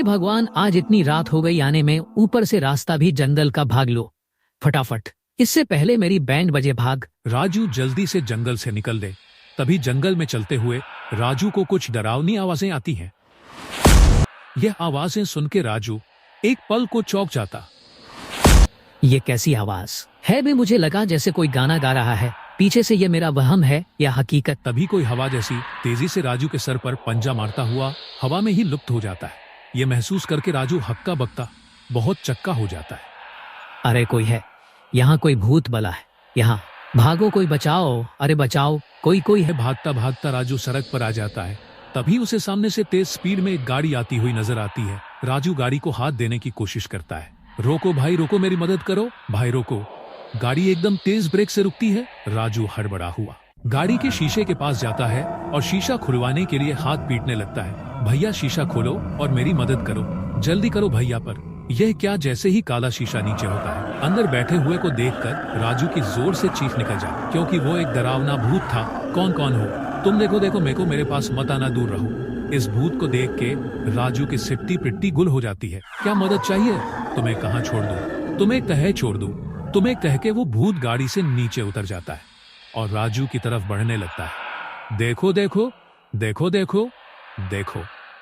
भगवान, आज इतनी रात हो गई आने में, ऊपर से रास्ता भी जंगल का, भाग लो फटाफट, इससे पहले मेरी बैंड बजे, भाग। राजू जल्दी से जंगल से निकल दे। तभी जंगल में चलते हुए राजू को कुछ डरावनी आवाजें आती हैं। यह आवाजें सुन के राजू एक पल को चौंक जाता। ये कैसी आवाज है बे? मुझे लगा जैसे कोई गाना गा रहा है पीछे से। ये मेरा वहम है या हकीकत? तभी कोई हवा जैसी तेजी से राजू के सर पर पंजा मारता हुआ हवा में ही लुप्त हो जाता है। यह महसूस करके राजू हक्का बक्का बहुत चक्का हो जाता है। अरे कोई है यहाँ, कोई भूत बला है यहाँ, भागो कोई बचाओ, अरे बचाओ, कोई है। भागता भागता राजू सड़क पर आ जाता है। तभी उसे सामने से तेज स्पीड में एक गाड़ी आती हुई नजर आती है। राजू गाड़ी को हाथ देने की कोशिश करता है। रोको भाई रोको, मेरी मदद करो भाई रोको। गाड़ी एकदम तेज ब्रेक से रुकती है। राजू हड़बड़ा हुआ गाड़ी के शीशे के पास जाता है और शीशा खुलवाने के लिए हाथ पीटने लगता है। भैया शीशा खोलो और मेरी मदद करो, जल्दी करो भैया। पर यह क्या, जैसे ही काला शीशा नीचे होता है, अंदर बैठे हुए को देखकर राजू की जोर से चीख निकल जाती, क्योंकि वो एक डरावना भूत था। कौन हो तुम? देखो देखो मेको, मेरे पास मत आना, दूर रहो। इस भूत को देख के राजू की सिट्टी पिट्टी गुल हो जाती है। क्या मदद चाहिए? तुम्हें कहाँ छोड़ दूं? तुम्हें कहे छोड़ दूं? तुम्हें कह के वो भूत गाड़ी से नीचे उतर जाता है और राजू की तरफ बढ़ने लगता है। देखो देखो देखो देखो देखो,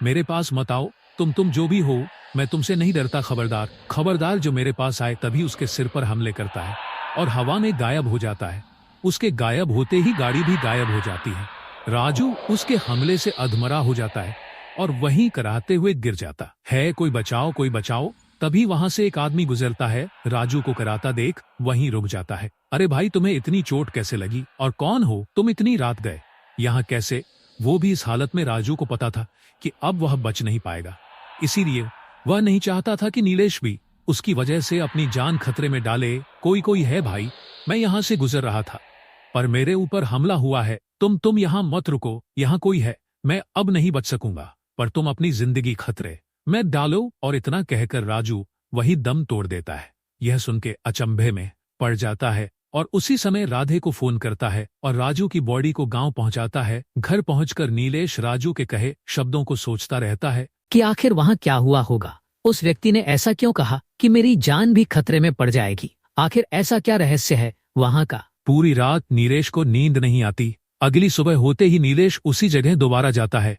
मेरे पास मत आओ, तुम जो भी हो, मैं तुमसे नहीं डरता, खबरदार खबरदार। जो मेरे पास आए तभी उसके सिर पर हमले करता है और हवा में गायब हो जाता है। उसके गायब होते ही गाड़ी भी गायब हो जाती है। राजू उसके हमले से अधमरा हो जाता है और वहीं कराहते हुए गिर जाता है। कोई बचाओ कोई बचाओ। तभी वहां से एक आदमी गुजरता है। राजू को कराता देख वहीं रुक जाता है। अरे भाई, तुम्हें इतनी चोट कैसे लगी और कौन हो तुम? इतनी रात गए यहाँ कैसे? वो भी इस हालत में। राजू को पता था कि अब वह बच नहीं पाएगा, इसीलिए वह नहीं चाहता था कि नीलेश भी उसकी वजह से अपनी जान खतरे में डाले। कोई है भाई, मैं यहाँ से गुजर रहा था पर मेरे ऊपर हमला हुआ है। तुम यहाँ मत रुको, यहाँ कोई है, मैं अब नहीं बच सकूंगा, पर तुम अपनी जिंदगी खतरे में डालो। और इतना कहकर राजू वही दम तोड़ देता है। यह सुन के अचंभे में पड़ जाता है और उसी समय राधे को फोन करता है और राजू की बॉडी को गांव पहुंचाता है। घर पहुंचकर नीलेश राजू के कहे शब्दों को सोचता रहता है कि आखिर वहाँ क्या हुआ होगा। उस व्यक्ति ने ऐसा क्यों कहा कि मेरी जान भी खतरे में पड़ जाएगी? आखिर ऐसा क्या रहस्य है वहाँ का? पूरी रात नीलेश को नींद नहीं आती। अगली सुबह होते ही नीलेश उसी जगह दोबारा जाता है।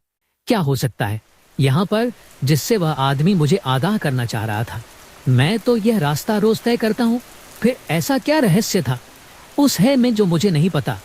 क्या हो सकता है यहाँ पर जिससे वह आदमी मुझे आगाह करना चाह रहा था? मैं तो यह रास्ता रोज तय करता हूँ, फिर ऐसा क्या रहस्य था उस है में जो मुझे नहीं पता?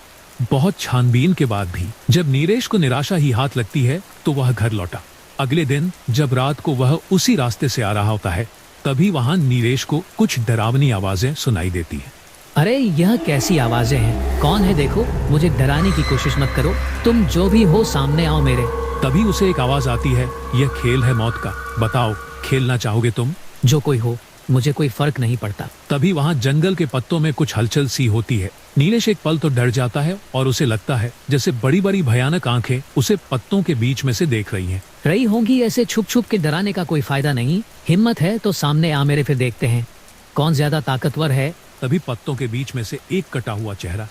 बहुत छानबीन के बाद भी जब नीलेश को निराशा ही हाथ लगती है तो वह घर लौटा। अगले दिन जब रात को वह उसी रास्ते से आ रहा होता है, तभी वहां नीलेश को कुछ डरावनी आवाजें सुनाई देती हैं। अरे यह कैसी आवाजें हैं? कौन है? देखो, मुझे डराने की कोशिश मत करो, तुम जो भी हो सामने आओ मेरे। तभी उसे एक आवाज आती है, यह खेल है मौत का, बताओ खेलना चाहोगे तुम? जो कोई हो, मुझे कोई फर्क नहीं पड़ता। तभी वहां जंगल के पत्तों में कुछ हलचल सी होती है। नीलेश एक पल तो डर जाता है और उसे लगता है जैसे बड़ी बड़ी भयानक आंखें उसे पत्तों के बीच में से देख रही हैं। रही होंगी, ऐसे छुप छुप के डराने का कोई फायदा नहीं। हिम्मत है तो सामने आ मेरे, फिर देखते हैं कौन ज्यादा ताकतवर है। तभी पत्तों के बीच में से एक कटा हुआ चेहरा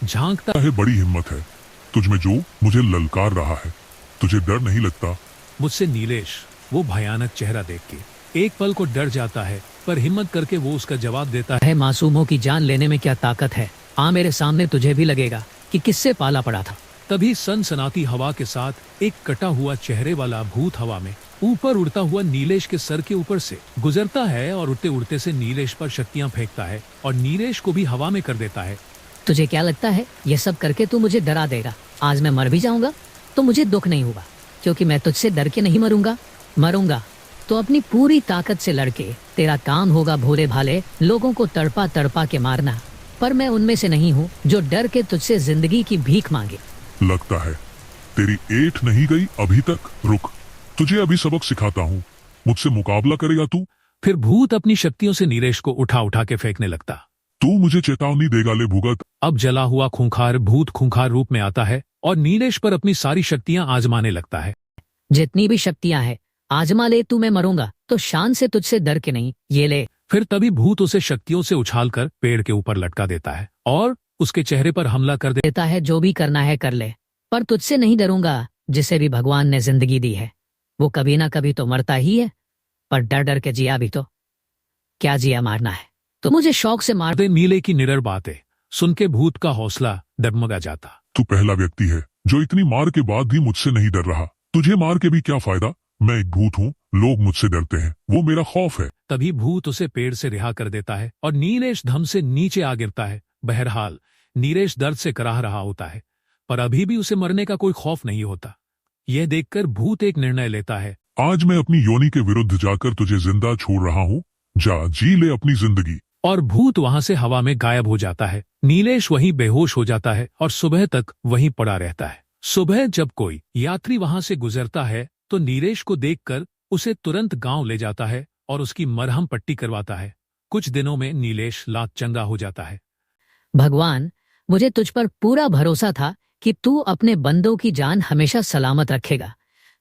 झांकता है। बड़ी हिम्मत है तुझमें जो मुझे ललकार रहा है, तुझे डर नहीं लगता मुझसे? नीलेश वो भयानक चेहरा देख के एक पल को डर जाता है, पर हिम्मत करके वो उसका जवाब देता है, मासूमों की जान लेने में क्या ताकत है? आ मेरे सामने, तुझे भी लगेगा कि किससे पाला पड़ा था। तभी सनसनाती हवा के साथ एक कटा हुआ चेहरे वाला भूत हवा में ऊपर उड़ता हुआ नीलेश के सर के ऊपर से गुजरता है और उड़ते उड़ते से नीलेश पर शक्तियां फेंकता है और नीलेश को भी हवा में कर देता है। तुझे क्या लगता है ये सब करके तू मुझे डरा देगा? आज मैं मर भी जाऊंगा तो मुझे दुख नहीं होगा, क्योंकि मैं तुझसे डर के नहीं मरूंगा। मरूंगा तो अपनी पूरी ताकत से लड़के। तेरा काम होगा भोले भाले लोगों को तड़पा तड़पा के मारना, पर मैं उनमें से नहीं हूँ जो डर के तुझसे जिंदगी की भीख मांगे। लगता है तेरी ऐठ नहीं गई अभी तक। रुक, तुझे अभी सबक सिखाता हूँ, मुझसे मुकाबला करेगा तू? फिर भूत अपनी शक्तियों से नीलेश को उठा उठा के फेंकने लगता। तू मुझे चेतावनी देगा ले भुगत। अब जला हुआ खूंखार भूत खूंखार रूप में आता है और नीलेश पर अपनी सारी शक्तियां आजमाने लगता है। जितनी भी शक्तियां हैं आजमा ले तू, मैं मरूंगा तो शान से तुझसे डर के नहीं, ये ले। फिर तभी भूत उसे शक्तियों से उछालकर पेड़ के ऊपर लटका देता है और उसके चेहरे पर हमला कर देता है। जो भी करना है कर ले, पर तुझसे नहीं डरूंगा। जिसे भी भगवान ने जिंदगी दी है वो कभी ना कभी तो मरता ही है। पर डर डर के जिया भी तो। क्या जिया मारना है तो मुझे शौक से मार दे। दे नीले की निडर बातें सुन के भूत का हौसला डगमगा जाता। तू पहला व्यक्ति है जो इतनी मार के बाद भी मुझसे नहीं डर रहा। तुझे मार के भी क्या फायदा? मैं एक भूत हूँ, लोग मुझसे डरते हैं, वो मेरा खौफ है। तभी भूत उसे पेड़ से रिहा कर देता है और नीलेश धम से नीचे आ गिरता है। बहरहाल नीलेश दर्द से कराह रहा होता है, पर अभी भी उसे मरने का कोई खौफ नहीं होता। यह देखकर भूत एक निर्णय लेता है। आज मैं अपनी योनि के विरुद्ध जाकर तुझे जिंदा छोड़ रहा हूँ। जा जी ले अपनी जिंदगी। और भूत वहां से हवा में गायब हो जाता है। नीलेश वहीं बेहोश हो जाता है और सुबह तक वहीं पड़ा रहता है। सुबह जब कोई यात्री वहां से गुजरता है तो नीलेश को देखकर उसे तुरंत गांव ले जाता है और उसकी मरहम पट्टी करवाता है। कुछ दिनों में नीलेश लात चंगा हो जाता है। भगवान, मुझे तुझ पर पूरा भरोसा था कि तू अपने बंदों की जान हमेशा सलामत रखेगा।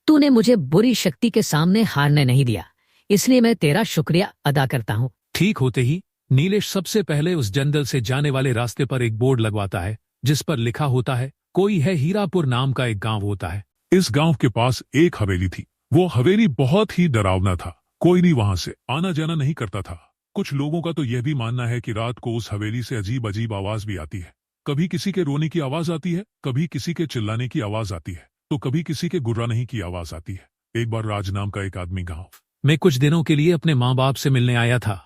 तूने मुझे बुरी शक्ति के सामने हारने नहीं दिया, इसलिए मैं तेरा शुक्रिया अदा करता हूँ। ठीक होते ही नीलेश सबसे पहले उस जंगल से जाने वाले रास्ते पर एक बोर्ड लगवाता है जिस पर लिखा होता है कोई है हीरापुर नाम का एक गांव होता है। इस गांव के पास एक हवेली थी। वो हवेली बहुत ही डरावना था। कोई भी वहां से आना जाना नहीं करता था। कुछ लोगों का तो यह भी मानना है कि रात को उस हवेली से अजीब अजीब आवाज भी आती है। कभी किसी के रोने की आवाज आती है, कभी किसी के चिल्लाने की आवाज आती है, तो कभी किसी के गुर्राने की आवाज आती है। एक बार राज नाम का एक आदमी गांव मैं कुछ दिनों के लिए अपने माँ बाप से मिलने आया था।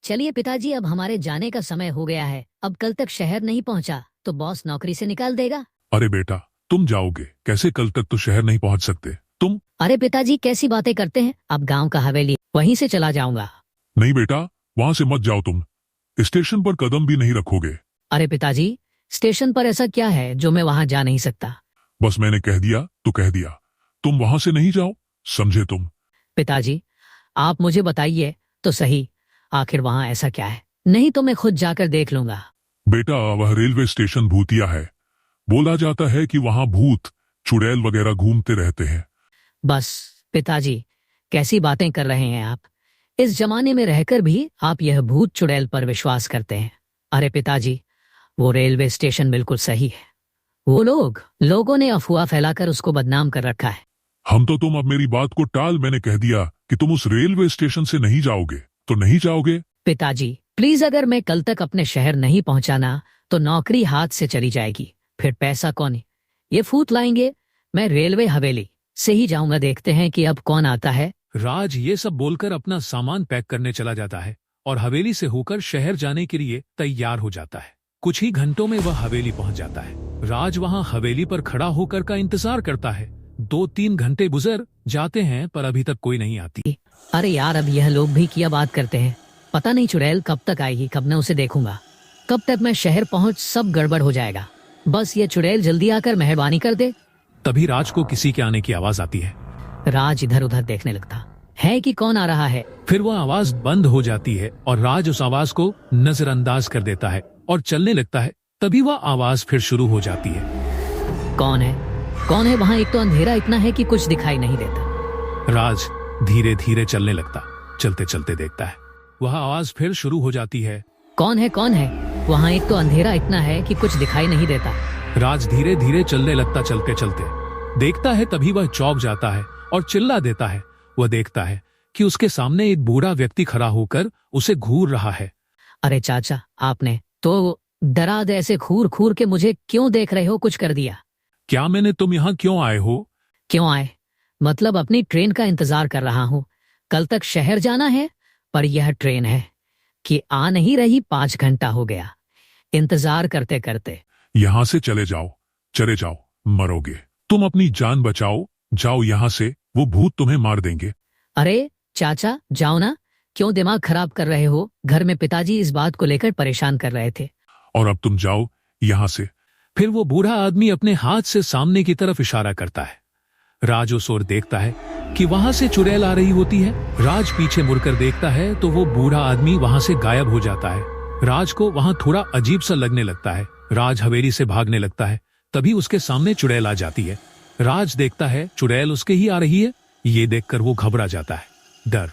चलिए पिताजी, अब हमारे जाने का समय हो गया है। अब कल तक शहर नहीं पहुंचा तो बॉस नौकरी से निकाल देगा। अरे बेटा, तुम जाओगे कैसे? कल तक तो शहर नहीं पहुंच सकते तुम। अरे पिताजी, कैसी बातें करते हैं? अब गांव का हवेली वहीं से चला जाऊंगा। नहीं बेटा, वहां से मत जाओ। तुम स्टेशन पर कदम भी नहीं रखोगे। अरे पिताजी, स्टेशन पर ऐसा क्या है जो मैं वहां जा नहीं सकता? बस मैंने कह दिया तो कह दिया। तुम वहां से नहीं जाओ, समझे तुम? पिताजी, आप मुझे बताइए तो सही, आखिर वहां ऐसा क्या है? नहीं तो मैं खुद जाकर देख लूंगा। बेटा, वह रेलवे स्टेशन भूतिया है। बोला जाता है कि वहां भूत चुड़ैल वगैरह घूमते रहते हैं। बस पिताजी, कैसी बातें कर रहे हैं आप? इस जमाने में रहकर भी आप यह भूत चुड़ैल पर विश्वास करते हैं? अरे पिताजी, वो रेलवे स्टेशन बिल्कुल सही है। वो लोगों ने अफवाह फैलाकर उसको बदनाम कर रखा है। हम तो तुम अब मेरी बात को टाल। मैंने कह दिया कि तुम उस रेलवे स्टेशन से नहीं जाओगे तो नहीं जाओगे। पिताजी प्लीज, अगर मैं कल तक अपने शहर नहीं पहुंचाना तो नौकरी हाथ से चली जाएगी। फिर पैसा कौन ये फूट लाएंगे? मैं रेलवे हवेली से ही जाऊंगा। देखते हैं कि अब कौन आता है। राज ये सब बोलकर अपना सामान पैक करने चला जाता है और हवेली से होकर शहर जाने के लिए तैयार हो जाता है। कुछ ही घंटों में वह हवेली पहुंच जाता है। राज वहां हवेली पर खड़ा होकर का इंतजार करता है। 2-3 घंटे गुजर जाते हैं पर अभी तक कोई नहीं आती। अरे यार, अब यह लोग भी क्या बात करते हैं? पता नहीं चुड़ैल कब तक आएगी, कब मैं उसे देखूंगा। कब तक मैं शहर पहुंच सब गड़बड़ हो जाएगा। बस ये चुड़ैल जल्दी आकर मेहरबानी कर दे। तभी राज को किसी के आने की आवाज आती है। राज इधर उधर देखने लगता है कि कौन आ रहा है। फिर वह आवाज बंद हो जाती है और राज उस आवाज को नजरअंदाज कर देता है और चलने लगता है। तभी वह आवाज फिर शुरू हो जाती है। कौन है? कौन है वहाँ? एक तो अंधेरा इतना है कि कुछ दिखाई नहीं देता। राज धीरे धीरे चलने लगता। चलते चलते देखता है वह आवाज फिर शुरू हो जाती है। कौन है? कौन है वहाँ? एक तो अंधेरा इतना है कि कुछ दिखाई नहीं देता। राज धीरे धीरे चलने लगता। चलते चलते देखता है तभी वह चौंक जाता है और चिल्ला देता है। वह देखता है कि उसके सामने एक बूढ़ा व्यक्ति खड़ा होकर उसे घूर रहा है। अरे चाचा, आपने तो डरा दे ऐसे घूर घूर के मुझे क्यों देख रहे हो? कुछ कर दिया क्या मैंने? तुम यहाँ क्यों आए हो? क्यों आए? मतलब अपनी ट्रेन का इंतजार कर रहा हूँ। कल तक शहर जाना है पर यह ट्रेन है कि आ नहीं रही। 5 घंटा हो गया इंतजार करते करते। यहाँ से चले जाओ, चले जाओ, मरोगे। तुम अपनी जान बचाओ, जाओ यहाँ से, वो भूत तुम्हें मार देंगे। अरे चाचा, जाओ ना। क्यों दिमाग खराब कर रहे हो? घर में पिताजी इस बात को लेकर परेशान कर रहे थे। और अब तुम जाओ यहाँ से। फिर वो बूढ़ा आदमी अपने हाथ से सामने की तरफ इशारा करता है। राज उस ओर देखता है कि वहां से चुड़ैल आ रही होती है। राज पीछे मुड़कर देखता है तो वो बूढ़ा आदमी वहां से गायब हो जाता है। राज को वहां थोड़ा अजीब सा लगने लगता है। राज हवेली से भागने लगता है। तभी उसके सामने चुड़ैल आ जाती है। राज देखता है चुड़ैल उसके ही आ रही है। ये देखकर वो घबरा जाता है। डर